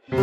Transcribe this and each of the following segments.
As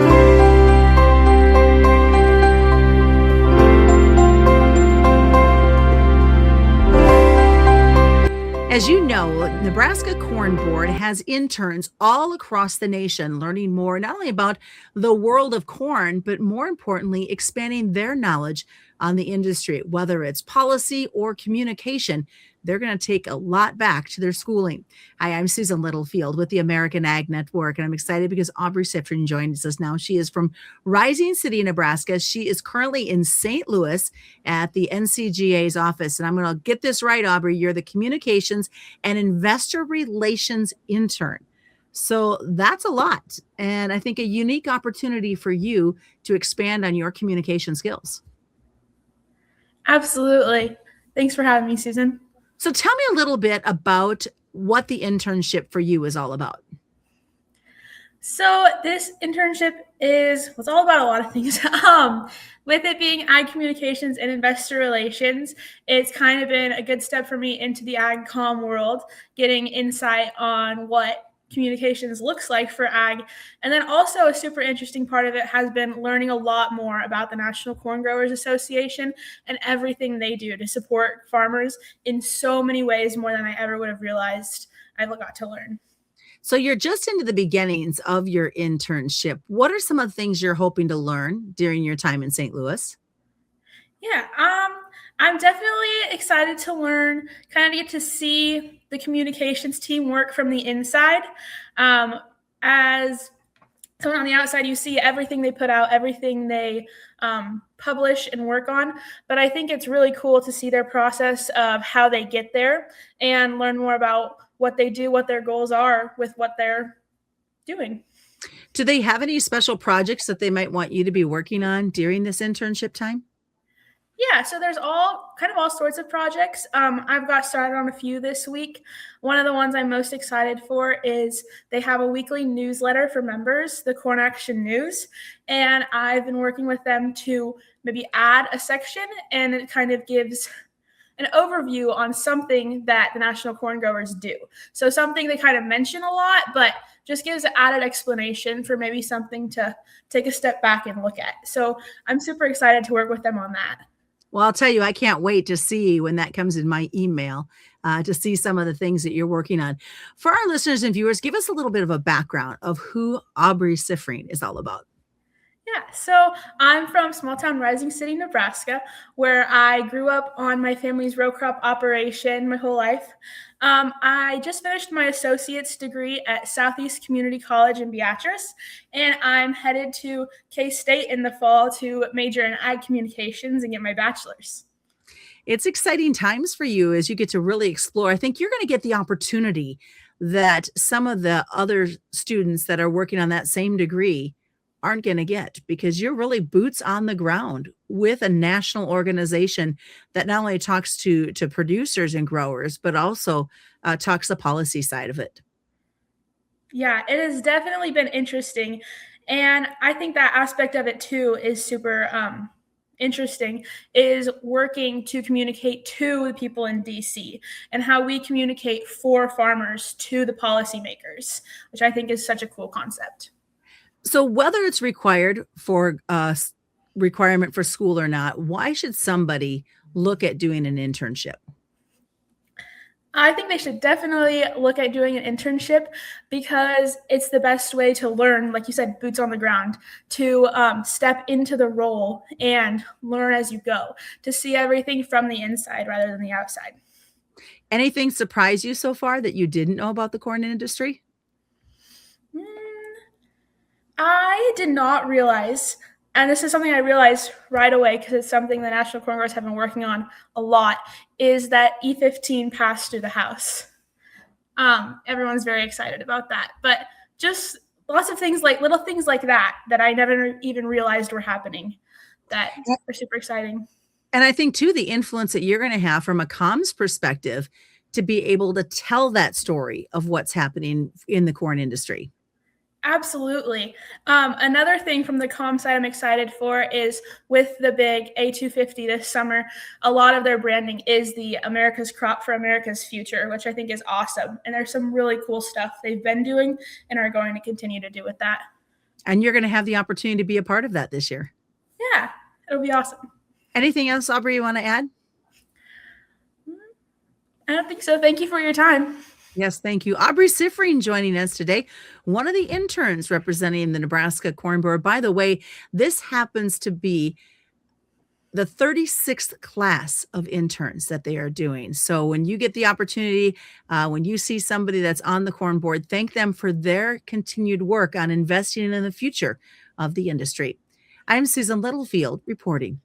you know, Nebraska Corn Board has interns all across the nation learning more not only about the world of corn, but more importantly, expanding their knowledge on the industry, whether it's policy or communication. They're going to take a lot back to their schooling. Hi, I'm Susan Littlefield with the American Ag Network, and I'm excited because Aubree Siffring joins us now. She is from Rising City, Nebraska. She is currently in St. Louis at the NCGA's office. And I'm going to get this right, Aubree. You're the communications and investor relations intern. So that's a lot. And I think a unique opportunity for you to expand on your communication skills. Absolutely. Thanks for having me, Susan. So tell me a little bit about what the internship for you is all about. So this internship was all about a lot of things. With it being ag communications and investor relations, it's kind of been a good step for me into the ag comm world, getting insight on what communications looks like for ag. And then also a super interesting part of it has been learning a lot more about the National Corn Growers Association and everything they do to support farmers in so many ways, more than I ever would have realized I got to learn. So you're just into the beginnings of your internship. What are some of the things you're hoping to learn during your time in St. Louis? Yeah, I'm definitely excited to learn, kind of get to see the communications team work from the inside. As someone on the outside, you see everything they put out, everything they publish and work on. But I think it's really cool to see their process of how they get there and learn more about what they do, what their goals are with what they're doing. Do they have any special projects that they might want you to be working on during this internship time? Yeah, so there's all sorts of projects. I've got started on a few this week. One of the ones I'm most excited for is they have a weekly newsletter for members, the Corn Action News, and I've been working with them to maybe add a section, and it kind of gives an overview on something that the National Corn Growers do. So something they kind of mention a lot, but just gives an added explanation for maybe something to take a step back and look at. So I'm super excited to work with them on that. Well, I'll tell you, I can't wait to see when that comes in my email to see some of the things that you're working on. For our listeners and viewers, give us a little bit of a background of who Aubree Siffring is all about. Yeah, so I'm from small town Rising City, Nebraska, where I grew up on my family's row crop operation my whole life. I just finished my associate's degree at Southeast Community College in Beatrice, and I'm headed to K-State in the fall to major in ag communications and get my bachelor's. It's exciting times for you as you get to really explore. I think you're going to get the opportunity that some of the other students that are working on that same degree aren't going to get, because you're really boots on the ground with a national organization that not only talks to producers and growers, but also talks the policy side of it. Yeah, it has definitely been interesting. And I think that aspect of it too is super interesting, is working to communicate to the people in DC and how we communicate for farmers to the policymakers, which I think is such a cool concept. So whether it's required for requirement for school or not, why should somebody look at doing an internship? I think they should definitely look at doing an internship because it's the best way to learn, like you said, boots on the ground, to step into the role and learn as you go, to see everything from the inside rather than the outside. Anything surprise you so far that you didn't know about the corn industry? I did not realize, and this is something I realized right away because it's something the National Corn Growers have been working on a lot, is that E15 passed through the House. Everyone's very excited about that. But just lots of things, like little things like that I never even realized were happening, that are super exciting. And I think, too, the influence that you're going to have from a comms perspective to be able to tell that story of what's happening in the corn industry. Absolutely. Another thing from the comm side I'm excited for is with the big A250 this summer, a lot of their branding is the America's Crop for America's Future, which I think is awesome. And there's some really cool stuff they've been doing and are going to continue to do with that. And you're going to have the opportunity to be a part of that this year. Yeah, it'll be awesome. Anything else, Aubree, you want to add? I don't think so. Thank you for your time. Yes, thank you. Aubree Siffring joining us today, one of the interns representing the Nebraska Corn Board. By the way, this happens to be the 36th class of interns that they are doing. So when you get the opportunity, when you see somebody that's on the Corn Board, thank them for their continued work on investing in the future of the industry. I'm Susan Littlefield reporting.